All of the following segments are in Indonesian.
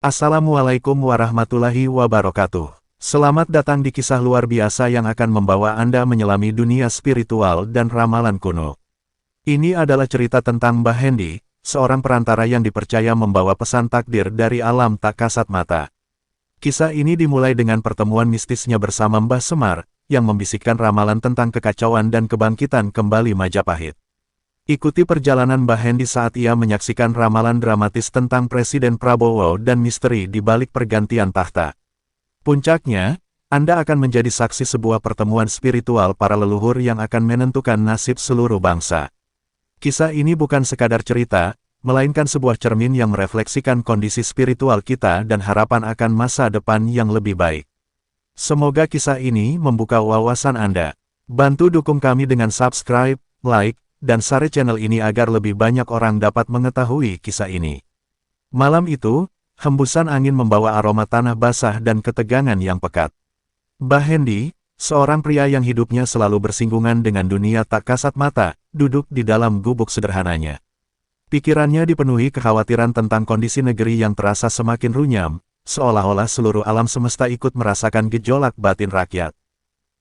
Assalamualaikum warahmatullahi wabarakatuh. Selamat datang di kisah luar biasa yang akan membawa Anda menyelami dunia spiritual dan ramalan kuno. Ini adalah cerita tentang Mbah Hendy, seorang perantara yang dipercaya membawa pesan takdir dari alam tak kasat mata. Kisah ini dimulai dengan pertemuan mistisnya bersama Mbah Semar, yang membisikkan ramalan tentang kekacauan dan kebangkitan kembali Majapahit. Ikuti perjalanan Mbah Hendy saat ia menyaksikan ramalan dramatis tentang Presiden Prabowo dan misteri di balik pergantian tahta. Puncaknya, Anda akan menjadi saksi sebuah pertemuan spiritual para leluhur yang akan menentukan nasib seluruh bangsa. Kisah ini bukan sekadar cerita, melainkan sebuah cermin yang merefleksikan kondisi spiritual kita dan harapan akan masa depan yang lebih baik. Semoga kisah ini membuka wawasan Anda. Bantu dukung kami dengan subscribe, like, dan share channel ini agar lebih banyak orang dapat mengetahui kisah ini. Malam itu, hembusan angin membawa aroma tanah basah dan ketegangan yang pekat. Mbah Hendy, seorang pria yang hidupnya selalu bersinggungan dengan dunia tak kasat mata, duduk di dalam gubuk sederhananya. Pikirannya dipenuhi kekhawatiran tentang kondisi negeri yang terasa semakin runyam, seolah-olah seluruh alam semesta ikut merasakan gejolak batin rakyat.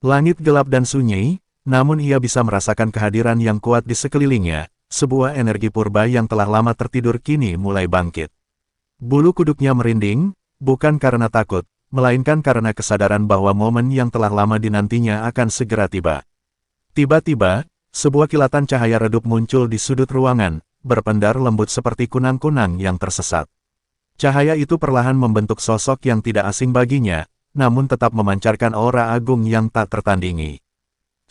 Langit gelap dan sunyi, namun ia bisa merasakan kehadiran yang kuat di sekelilingnya, sebuah energi purba yang telah lama tertidur kini mulai bangkit. Bulu kuduknya merinding, bukan karena takut, melainkan karena kesadaran bahwa momen yang telah lama dinantinya akan segera tiba. Tiba-tiba, sebuah kilatan cahaya redup muncul di sudut ruangan, berpendar lembut seperti kunang-kunang yang tersesat. Cahaya itu perlahan membentuk sosok yang tidak asing baginya, namun tetap memancarkan aura agung yang tak tertandingi.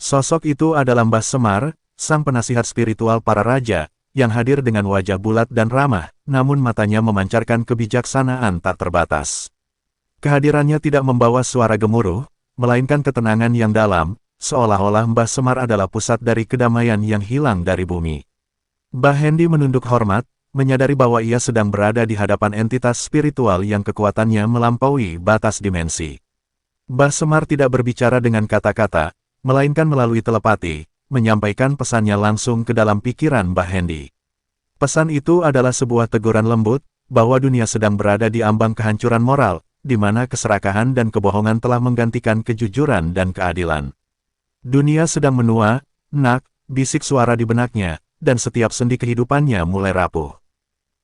Sosok itu adalah Mbah Semar, sang penasihat spiritual para raja, yang hadir dengan wajah bulat dan ramah, namun matanya memancarkan kebijaksanaan tak terbatas. Kehadirannya tidak membawa suara gemuruh, melainkan ketenangan yang dalam, seolah-olah Mbah Semar adalah pusat dari kedamaian yang hilang dari bumi. Mbah Hendy menunduk hormat, menyadari bahwa ia sedang berada di hadapan entitas spiritual yang kekuatannya melampaui batas dimensi. Mbah Semar tidak berbicara dengan kata-kata, melainkan melalui telepati, menyampaikan pesannya langsung ke dalam pikiran Mbah Hendy. Pesan itu adalah sebuah teguran lembut, bahwa dunia sedang berada di ambang kehancuran moral, di mana keserakahan dan kebohongan telah menggantikan kejujuran dan keadilan. Dunia sedang menua, nak, bisik suara di benaknya, dan setiap sendi kehidupannya mulai rapuh.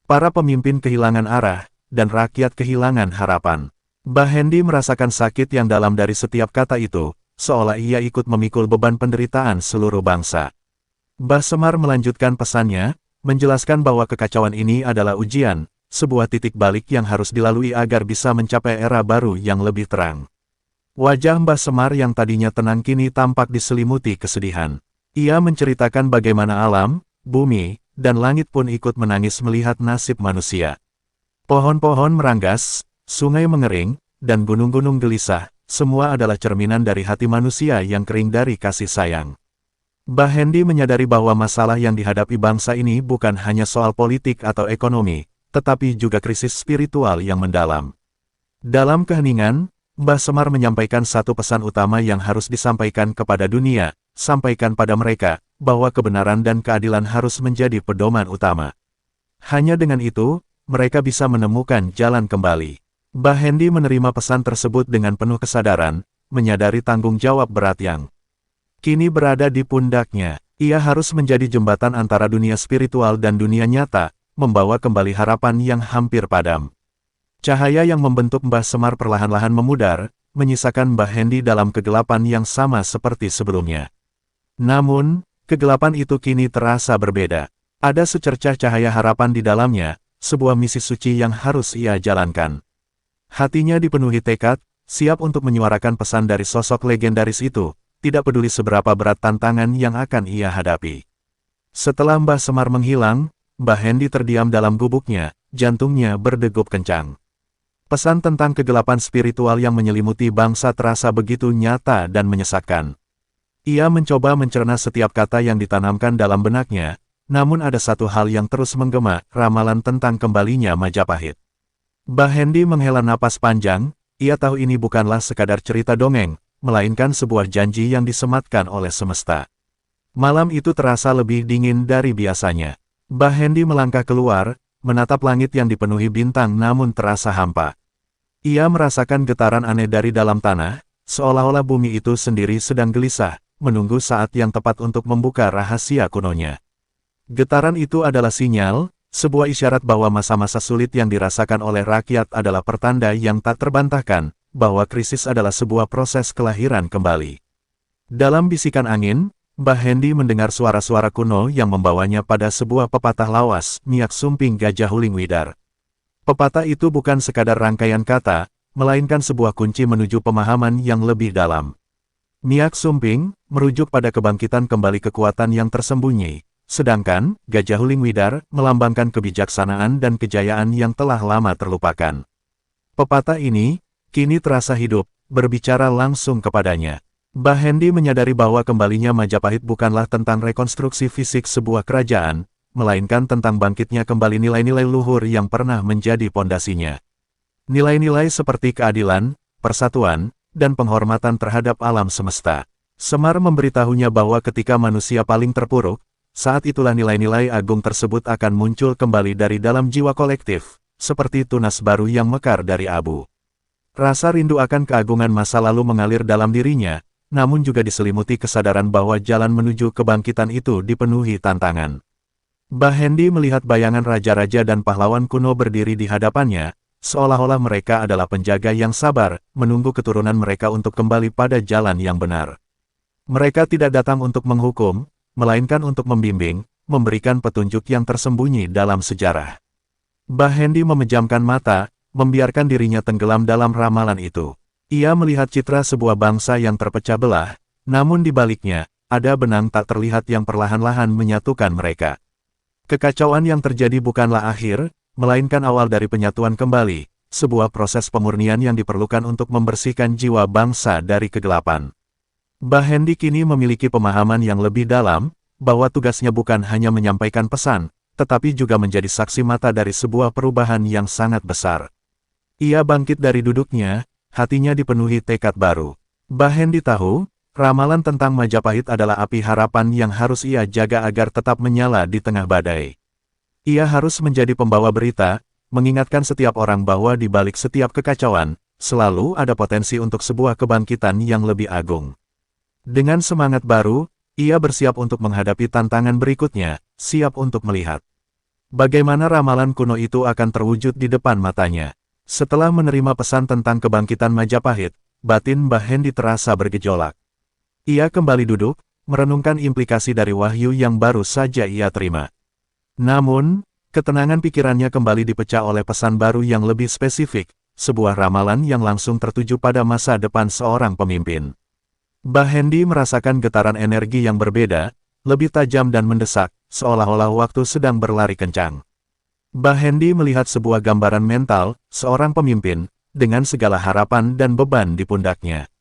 Para pemimpin kehilangan arah, dan rakyat kehilangan harapan. Mbah Hendy merasakan sakit yang dalam dari setiap kata itu, seolah ia ikut memikul beban penderitaan seluruh bangsa. Mbah Semar melanjutkan pesannya, menjelaskan bahwa kekacauan ini adalah ujian, sebuah titik balik yang harus dilalui agar bisa mencapai era baru yang lebih terang. Wajah Mbah Semar yang tadinya tenang kini tampak diselimuti kesedihan. Ia menceritakan bagaimana alam, bumi, dan langit pun ikut menangis melihat nasib manusia. Pohon-pohon meranggas, sungai mengering, dan gunung-gunung gelisah, semua adalah cerminan dari hati manusia yang kering dari kasih sayang. Mbah Hendy menyadari bahwa masalah yang dihadapi bangsa ini bukan hanya soal politik atau ekonomi, tetapi juga krisis spiritual yang mendalam. Dalam keheningan, Mbah Semar menyampaikan satu pesan utama yang harus disampaikan kepada dunia, sampaikan pada mereka, bahwa kebenaran dan keadilan harus menjadi pedoman utama. Hanya dengan itu, mereka bisa menemukan jalan kembali. Mbah Hendy menerima pesan tersebut dengan penuh kesadaran, menyadari tanggung jawab berat yang kini berada di pundaknya. Ia harus menjadi jembatan antara dunia spiritual dan dunia nyata, membawa kembali harapan yang hampir padam. Cahaya yang membentuk Mbah Semar perlahan-lahan memudar, menyisakan Mbah Hendy dalam kegelapan yang sama seperti sebelumnya. Namun, kegelapan itu kini terasa berbeda. Ada secercah cahaya harapan di dalamnya, sebuah misi suci yang harus ia jalankan. Hatinya dipenuhi tekad, siap untuk menyuarakan pesan dari sosok legendaris itu, tidak peduli seberapa berat tantangan yang akan ia hadapi. Setelah Mbah Semar menghilang, Mbah Hendy terdiam dalam gubuknya, jantungnya berdegup kencang. Pesan tentang kegelapan spiritual yang menyelimuti bangsa terasa begitu nyata dan menyesakkan. Ia mencoba mencerna setiap kata yang ditanamkan dalam benaknya, namun ada satu hal yang terus menggema, ramalan tentang kembalinya Majapahit. Mbah Hendy menghela napas panjang, ia tahu ini bukanlah sekadar cerita dongeng, melainkan sebuah janji yang disematkan oleh semesta. Malam itu terasa lebih dingin dari biasanya. Mbah Hendy melangkah keluar, menatap langit yang dipenuhi bintang namun terasa hampa. Ia merasakan getaran aneh dari dalam tanah, seolah-olah bumi itu sendiri sedang gelisah, menunggu saat yang tepat untuk membuka rahasia kunonya. Getaran itu adalah sinyal, sebuah isyarat bahwa masa-masa sulit yang dirasakan oleh rakyat adalah pertanda yang tak terbantahkan, bahwa krisis adalah sebuah proses kelahiran kembali. Dalam bisikan angin, Mbah Hendi mendengar suara-suara kuno yang membawanya pada sebuah pepatah lawas, Miak Sumping Gajah Huling Widar. Pepatah itu bukan sekadar rangkaian kata, melainkan sebuah kunci menuju pemahaman yang lebih dalam. Miak Sumping merujuk pada kebangkitan kembali kekuatan yang tersembunyi, sedangkan Gajah Huling Widar melambangkan kebijaksanaan dan kejayaan yang telah lama terlupakan. Pepatah ini kini terasa hidup, berbicara langsung kepadanya. Mbah Hendi menyadari bahwa kembalinya Majapahit bukanlah tentang rekonstruksi fisik sebuah kerajaan, melainkan tentang bangkitnya kembali nilai-nilai luhur yang pernah menjadi pondasinya. Nilai-nilai seperti keadilan, persatuan, dan penghormatan terhadap alam semesta. Semar memberitahunya bahwa ketika manusia paling terpuruk, saat itulah nilai-nilai agung tersebut akan muncul kembali dari dalam jiwa kolektif, seperti tunas baru yang mekar dari abu. Rasa rindu akan keagungan masa lalu mengalir dalam dirinya, namun juga diselimuti kesadaran bahwa jalan menuju kebangkitan itu dipenuhi tantangan. Mbah Hendi melihat bayangan raja-raja dan pahlawan kuno berdiri di hadapannya, seolah-olah mereka adalah penjaga yang sabar, menunggu keturunan mereka untuk kembali pada jalan yang benar. Mereka tidak datang untuk menghukum, melainkan untuk membimbing, memberikan petunjuk yang tersembunyi dalam sejarah. Mbah Hendi memejamkan mata, membiarkan dirinya tenggelam dalam ramalan itu. Ia melihat citra sebuah bangsa yang terpecah belah, namun di baliknya, ada benang tak terlihat yang perlahan-lahan menyatukan mereka. Kekacauan yang terjadi bukanlah akhir, melainkan awal dari penyatuan kembali, sebuah proses pemurnian yang diperlukan untuk membersihkan jiwa bangsa dari kegelapan. Mbah Hendi kini memiliki pemahaman yang lebih dalam, bahwa tugasnya bukan hanya menyampaikan pesan, tetapi juga menjadi saksi mata dari sebuah perubahan yang sangat besar. Ia bangkit dari duduknya, hatinya dipenuhi tekad baru. Mbah Hendi tahu, ramalan tentang Majapahit adalah api harapan yang harus ia jaga agar tetap menyala di tengah badai. Ia harus menjadi pembawa berita, mengingatkan setiap orang bahwa di balik setiap kekacauan, selalu ada potensi untuk sebuah kebangkitan yang lebih agung. Dengan semangat baru, ia bersiap untuk menghadapi tantangan berikutnya, siap untuk melihat bagaimana ramalan kuno itu akan terwujud di depan matanya. Setelah menerima pesan tentang kebangkitan Majapahit, batin Mbah Hendi terasa bergejolak. Ia kembali duduk, merenungkan implikasi dari wahyu yang baru saja ia terima. Namun, ketenangan pikirannya kembali dipecah oleh pesan baru yang lebih spesifik, sebuah ramalan yang langsung tertuju pada masa depan seorang pemimpin. Mbah Hendi merasakan getaran energi yang berbeda, lebih tajam dan mendesak, seolah-olah waktu sedang berlari kencang. Mbah Hendi melihat sebuah gambaran mental, seorang pemimpin, dengan segala harapan dan beban di pundaknya.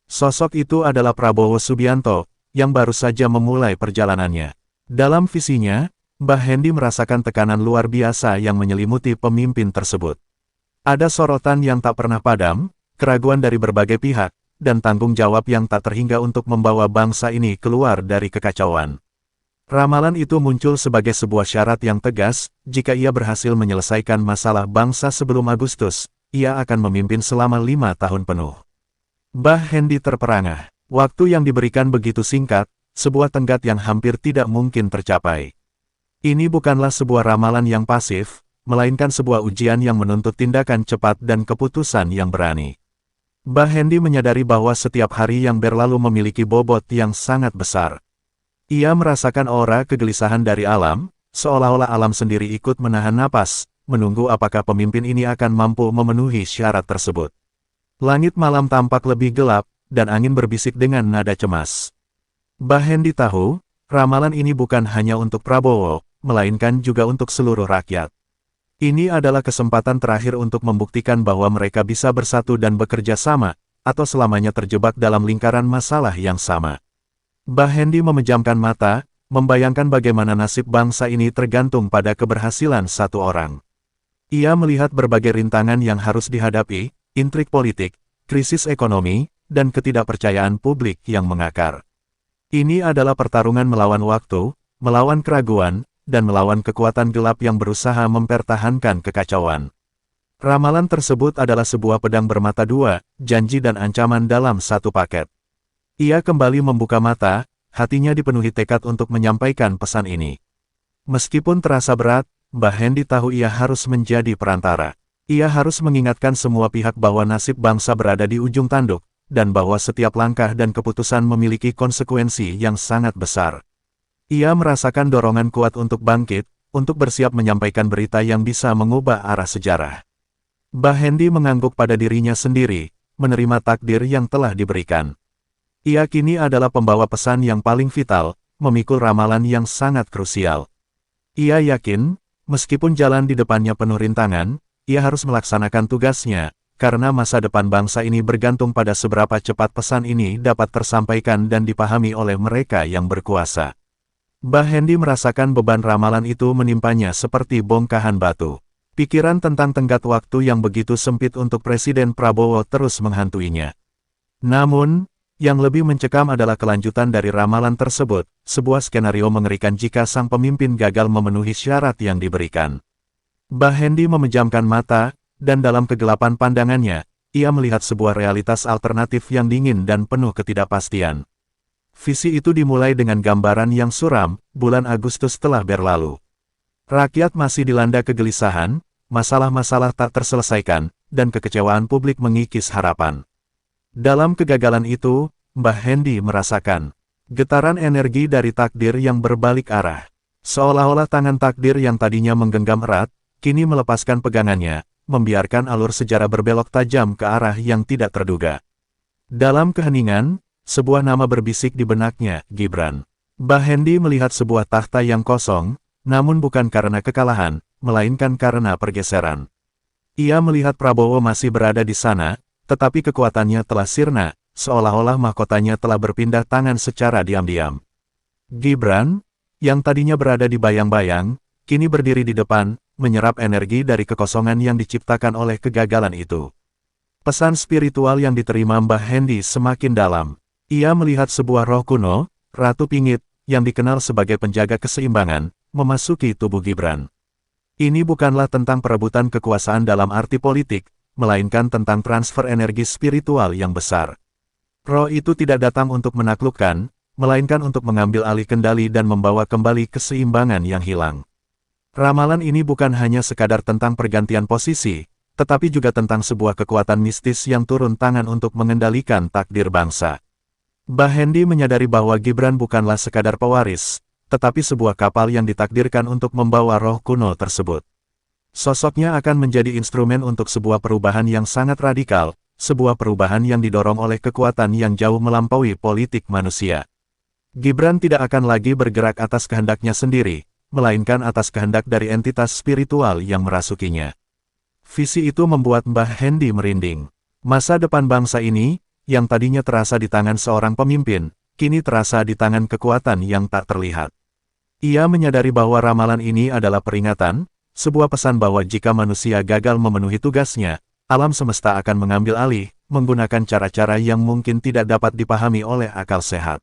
Sosok itu adalah Prabowo Subianto, yang baru saja memulai perjalanannya. Dalam visinya, Mbah Hendi merasakan tekanan luar biasa yang menyelimuti pemimpin tersebut. Ada sorotan yang tak pernah padam, keraguan dari berbagai pihak, dan tanggung jawab yang tak terhingga untuk membawa bangsa ini keluar dari kekacauan. Ramalan itu muncul sebagai sebuah syarat yang tegas, jika ia berhasil menyelesaikan masalah bangsa sebelum Agustus, ia akan memimpin selama 5 tahun penuh. Mbah Hendi terperangah. Waktu yang diberikan begitu singkat, sebuah tenggat yang hampir tidak mungkin tercapai. Ini bukanlah sebuah ramalan yang pasif, melainkan sebuah ujian yang menuntut tindakan cepat dan keputusan yang berani. Mbah Hendi menyadari bahwa setiap hari yang berlalu memiliki bobot yang sangat besar. Ia merasakan aura kegelisahan dari alam, seolah-olah alam sendiri ikut menahan napas, menunggu apakah pemimpin ini akan mampu memenuhi syarat tersebut. Langit malam tampak lebih gelap, dan angin berbisik dengan nada cemas. Mbah Hendi tahu, ramalan ini bukan hanya untuk Prabowo, melainkan juga untuk seluruh rakyat. Ini adalah kesempatan terakhir untuk membuktikan bahwa mereka bisa bersatu dan bekerja sama, atau selamanya terjebak dalam lingkaran masalah yang sama. Mbah Hendi memejamkan mata, membayangkan bagaimana nasib bangsa ini tergantung pada keberhasilan satu orang. Ia melihat berbagai rintangan yang harus dihadapi, intrik politik, krisis ekonomi, dan ketidakpercayaan publik yang mengakar. Ini adalah pertarungan melawan waktu, melawan keraguan, dan melawan kekuatan gelap yang berusaha mempertahankan kekacauan. Ramalan tersebut adalah sebuah pedang bermata dua, janji dan ancaman dalam satu paket. Ia kembali membuka mata, hatinya dipenuhi tekad untuk menyampaikan pesan ini. Meskipun terasa berat, Mbah Hendi tahu ia harus menjadi perantara. Ia harus mengingatkan semua pihak bahwa nasib bangsa berada di ujung tanduk, dan bahwa setiap langkah dan keputusan memiliki konsekuensi yang sangat besar. Ia merasakan dorongan kuat untuk bangkit, untuk bersiap menyampaikan berita yang bisa mengubah arah sejarah. Mbah Hendi mengangguk pada dirinya sendiri, menerima takdir yang telah diberikan. Ia kini adalah pembawa pesan yang paling vital, memikul ramalan yang sangat krusial. Ia yakin, meskipun jalan di depannya penuh rintangan, ia harus melaksanakan tugasnya, karena masa depan bangsa ini bergantung pada seberapa cepat pesan ini dapat tersampaikan dan dipahami oleh mereka yang berkuasa. Mbah Hendi merasakan beban ramalan itu menimpanya seperti bongkahan batu. Pikiran tentang tenggat waktu yang begitu sempit untuk Presiden Prabowo terus menghantuinya. Namun, yang lebih mencekam adalah kelanjutan dari ramalan tersebut, sebuah skenario mengerikan jika sang pemimpin gagal memenuhi syarat yang diberikan. Mbah Hendi memejamkan mata, dan dalam kegelapan pandangannya, ia melihat sebuah realitas alternatif yang dingin dan penuh ketidakpastian. Visi itu dimulai dengan gambaran yang suram, bulan Agustus telah berlalu. Rakyat masih dilanda kegelisahan, masalah-masalah tak terselesaikan, dan kekecewaan publik mengikis harapan. Dalam kegagalan itu, Mbah Hendi merasakan getaran energi dari takdir yang berbalik arah. Seolah-olah tangan takdir yang tadinya menggenggam erat, kini melepaskan pegangannya, membiarkan alur sejarah berbelok tajam ke arah yang tidak terduga. Dalam keheningan, sebuah nama berbisik di benaknya, Gibran. Mbah Hendi melihat sebuah takhta yang kosong, namun bukan karena kekalahan, melainkan karena pergeseran. Ia melihat Prabowo masih berada di sana, tetapi kekuatannya telah sirna, seolah-olah mahkotanya telah berpindah tangan secara diam-diam. Gibran, yang tadinya berada di bayang-bayang, kini berdiri di depan, menyerap energi dari kekosongan yang diciptakan oleh kegagalan itu. Pesan spiritual yang diterima Mbah Hendi semakin dalam. Ia melihat sebuah roh kuno, Ratu Pingit, yang dikenal sebagai penjaga keseimbangan, memasuki tubuh Gibran. Ini bukanlah tentang perebutan kekuasaan dalam arti politik, melainkan tentang transfer energi spiritual yang besar. Roh itu tidak datang untuk menaklukkan, melainkan untuk mengambil alih kendali dan membawa kembali keseimbangan yang hilang. Ramalan ini bukan hanya sekadar tentang pergantian posisi, tetapi juga tentang sebuah kekuatan mistis yang turun tangan untuk mengendalikan takdir bangsa. Mbah Hendi menyadari bahwa Gibran bukanlah sekadar pewaris, tetapi sebuah kapal yang ditakdirkan untuk membawa roh kuno tersebut. Sosoknya akan menjadi instrumen untuk sebuah perubahan yang sangat radikal, sebuah perubahan yang didorong oleh kekuatan yang jauh melampaui politik manusia. Gibran tidak akan lagi bergerak atas kehendaknya sendiri, melainkan atas kehendak dari entitas spiritual yang merasukinya. Visi itu membuat Mbah Hendi merinding. Masa depan bangsa ini, yang tadinya terasa di tangan seorang pemimpin, kini terasa di tangan kekuatan yang tak terlihat. Ia menyadari bahwa ramalan ini adalah peringatan, sebuah pesan bahwa jika manusia gagal memenuhi tugasnya, alam semesta akan mengambil alih, menggunakan cara-cara yang mungkin tidak dapat dipahami oleh akal sehat.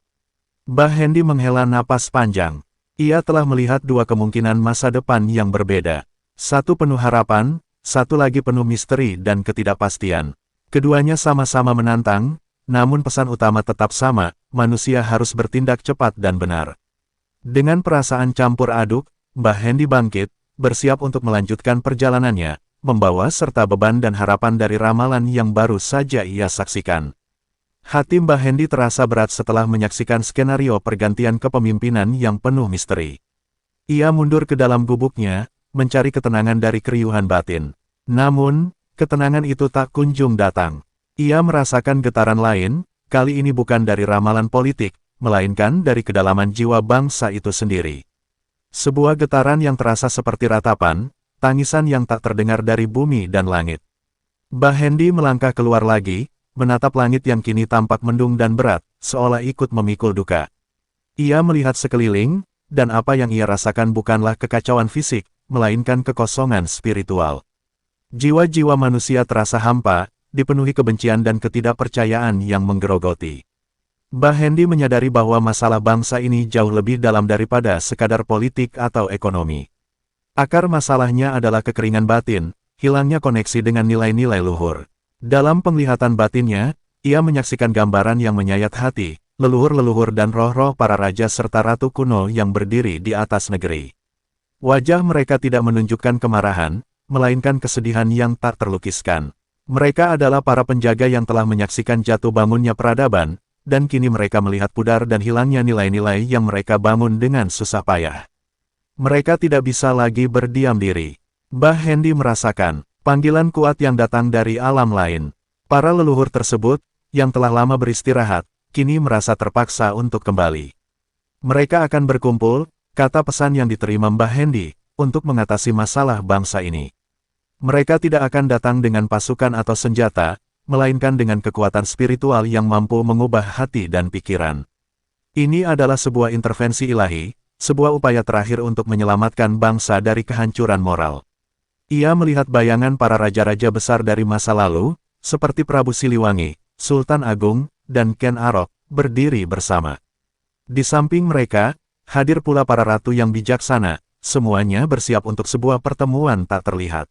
Mbah Hendi menghela napas panjang. Ia telah melihat dua kemungkinan masa depan yang berbeda. Satu penuh harapan, satu lagi penuh misteri dan ketidakpastian. Keduanya sama-sama menantang, namun pesan utama tetap sama, manusia harus bertindak cepat dan benar. Dengan perasaan campur aduk, Mbah Hendi bangkit, bersiap untuk melanjutkan perjalanannya, membawa serta beban dan harapan dari ramalan yang baru saja ia saksikan. Hati Mbah Hendi terasa berat setelah menyaksikan skenario pergantian kepemimpinan yang penuh misteri. Ia mundur ke dalam gubuknya, mencari ketenangan dari keriuhan batin. Namun, ketenangan itu tak kunjung datang. Ia merasakan getaran lain, kali ini bukan dari ramalan politik, melainkan dari kedalaman jiwa bangsa itu sendiri. Sebuah getaran yang terasa seperti ratapan, tangisan yang tak terdengar dari bumi dan langit. Mbah Hendi melangkah keluar lagi, menatap langit yang kini tampak mendung dan berat, seolah ikut memikul duka. Ia melihat sekeliling, dan apa yang ia rasakan bukanlah kekacauan fisik, melainkan kekosongan spiritual. Jiwa-jiwa manusia terasa hampa, dipenuhi kebencian dan ketidakpercayaan yang menggerogoti. Mbah Hendi menyadari bahwa masalah bangsa ini jauh lebih dalam daripada sekadar politik atau ekonomi. Akar masalahnya adalah kekeringan batin, hilangnya koneksi dengan nilai-nilai luhur. Dalam penglihatan batinnya, ia menyaksikan gambaran yang menyayat hati, leluhur-leluhur dan roh-roh para raja serta ratu kuno yang berdiri di atas negeri. Wajah mereka tidak menunjukkan kemarahan, melainkan kesedihan yang tak terlukiskan. Mereka adalah para penjaga yang telah menyaksikan jatuh bangunnya peradaban, dan kini mereka melihat pudar dan hilangnya nilai-nilai yang mereka bangun dengan susah payah. Mereka tidak bisa lagi berdiam diri. Mbah Hendi merasakan panggilan kuat yang datang dari alam lain. Para leluhur tersebut, yang telah lama beristirahat, kini merasa terpaksa untuk kembali. Mereka akan berkumpul, kata pesan yang diterima Mbah Hendi, untuk mengatasi masalah bangsa ini. Mereka tidak akan datang dengan pasukan atau senjata, melainkan dengan kekuatan spiritual yang mampu mengubah hati dan pikiran. Ini adalah sebuah intervensi ilahi, sebuah upaya terakhir untuk menyelamatkan bangsa dari kehancuran moral. Ia melihat bayangan para raja-raja besar dari masa lalu, seperti Prabu Siliwangi, Sultan Agung, dan Ken Arok, berdiri bersama. Di samping mereka, hadir pula para ratu yang bijaksana, semuanya bersiap untuk sebuah pertemuan tak terlihat.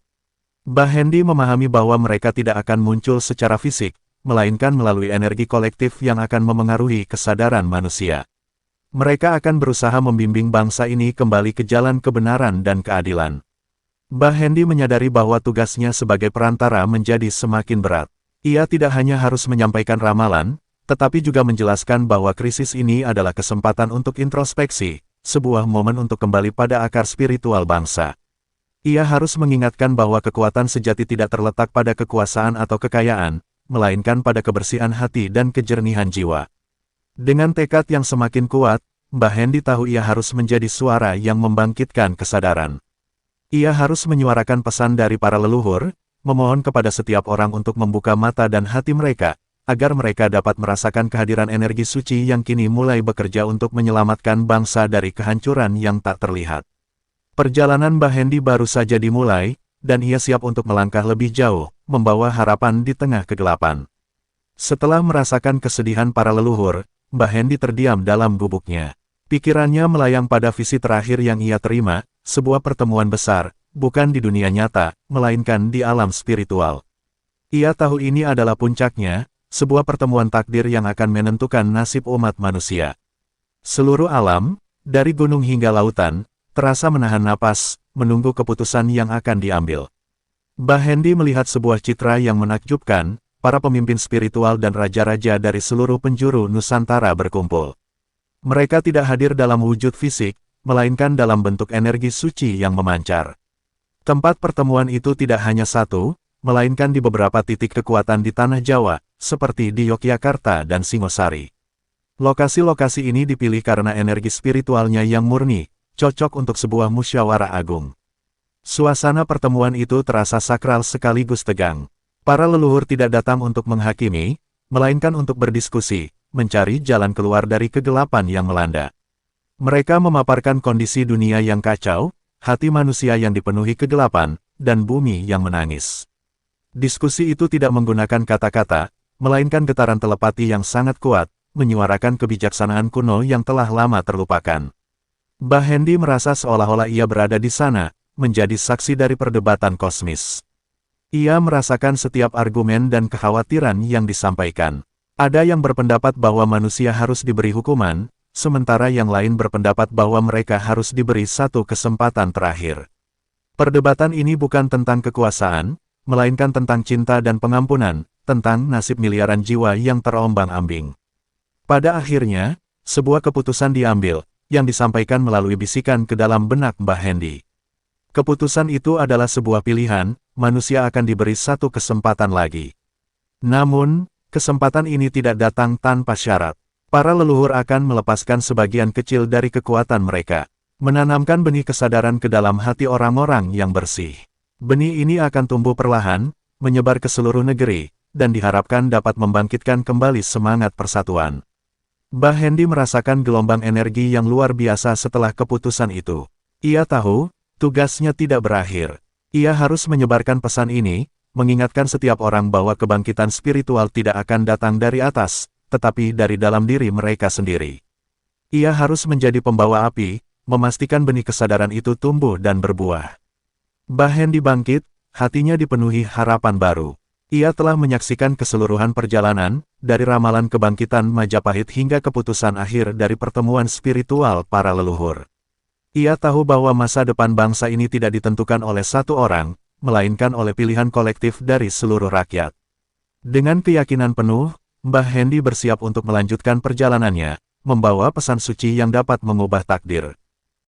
Mbah Hendi memahami bahwa mereka tidak akan muncul secara fisik, melainkan melalui energi kolektif yang akan memengaruhi kesadaran manusia. Mereka akan berusaha membimbing bangsa ini kembali ke jalan kebenaran dan keadilan. Mbah Hendi menyadari bahwa tugasnya sebagai perantara menjadi semakin berat. Ia tidak hanya harus menyampaikan ramalan, tetapi juga menjelaskan bahwa krisis ini adalah kesempatan untuk introspeksi, sebuah momen untuk kembali pada akar spiritual bangsa. Ia harus mengingatkan bahwa kekuatan sejati tidak terletak pada kekuasaan atau kekayaan, melainkan pada kebersihan hati dan kejernihan jiwa. Dengan tekad yang semakin kuat, Mbah Hendi tahu ia harus menjadi suara yang membangkitkan kesadaran. Ia harus menyuarakan pesan dari para leluhur, memohon kepada setiap orang untuk membuka mata dan hati mereka, agar mereka dapat merasakan kehadiran energi suci yang kini mulai bekerja untuk menyelamatkan bangsa dari kehancuran yang tak terlihat. Perjalanan Mbah Hendi baru saja dimulai, dan ia siap untuk melangkah lebih jauh, membawa harapan di tengah kegelapan. Setelah merasakan kesedihan para leluhur, Mbah Hendi terdiam dalam gubuknya. Pikirannya melayang pada visi terakhir yang ia terima, sebuah pertemuan besar, bukan di dunia nyata, melainkan di alam spiritual. Ia tahu ini adalah puncaknya, sebuah pertemuan takdir yang akan menentukan nasib umat manusia. Seluruh alam, dari gunung hingga lautan, terasa menahan napas, menunggu keputusan yang akan diambil. Mbah Hendi melihat sebuah citra yang menakjubkan, para pemimpin spiritual dan raja-raja dari seluruh penjuru Nusantara berkumpul. Mereka tidak hadir dalam wujud fisik, melainkan dalam bentuk energi suci yang memancar. Tempat pertemuan itu tidak hanya satu, melainkan di beberapa titik kekuatan di tanah Jawa, seperti di Yogyakarta dan Singosari. Lokasi-lokasi ini dipilih karena energi spiritualnya yang murni, cocok untuk sebuah musyawarah agung. Suasana pertemuan itu terasa sakral sekaligus tegang. Para leluhur tidak datang untuk menghakimi, melainkan untuk berdiskusi, mencari jalan keluar dari kegelapan yang melanda. Mereka memaparkan kondisi dunia yang kacau, hati manusia yang dipenuhi kegelapan, dan bumi yang menangis. Diskusi itu tidak menggunakan kata-kata, melainkan getaran telepati yang sangat kuat, menyuarakan kebijaksanaan kuno yang telah lama terlupakan. Mbah Hendi merasa seolah-olah ia berada di sana, menjadi saksi dari perdebatan kosmis. Ia merasakan setiap argumen dan kekhawatiran yang disampaikan. Ada yang berpendapat bahwa manusia harus diberi hukuman, sementara yang lain berpendapat bahwa mereka harus diberi satu kesempatan terakhir. Perdebatan ini bukan tentang kekuasaan, melainkan tentang cinta dan pengampunan, tentang nasib miliaran jiwa yang terombang-ambing. Pada akhirnya, sebuah keputusan diambil, yang disampaikan melalui bisikan ke dalam benak Mbah Hendi. Keputusan itu adalah sebuah pilihan, manusia akan diberi satu kesempatan lagi. Namun, kesempatan ini tidak datang tanpa syarat. Para leluhur akan melepaskan sebagian kecil dari kekuatan mereka, menanamkan benih kesadaran ke dalam hati orang-orang yang bersih. Benih ini akan tumbuh perlahan, menyebar ke seluruh negeri, dan diharapkan dapat membangkitkan kembali semangat persatuan. Mbah Hendi merasakan gelombang energi yang luar biasa setelah keputusan itu. Ia tahu, tugasnya tidak berakhir. Ia harus menyebarkan pesan ini, mengingatkan setiap orang bahwa kebangkitan spiritual tidak akan datang dari atas, tetapi dari dalam diri mereka sendiri. Ia harus menjadi pembawa api, memastikan benih kesadaran itu tumbuh dan berbuah. Mbah Hendi bangkit, hatinya dipenuhi harapan baru. Ia telah menyaksikan keseluruhan perjalanan, dari ramalan kebangkitan Majapahit hingga keputusan akhir dari pertemuan spiritual para leluhur. Ia tahu bahwa masa depan bangsa ini tidak ditentukan oleh satu orang, melainkan oleh pilihan kolektif dari seluruh rakyat. Dengan keyakinan penuh, Mbah Hendi bersiap untuk melanjutkan perjalanannya, membawa pesan suci yang dapat mengubah takdir.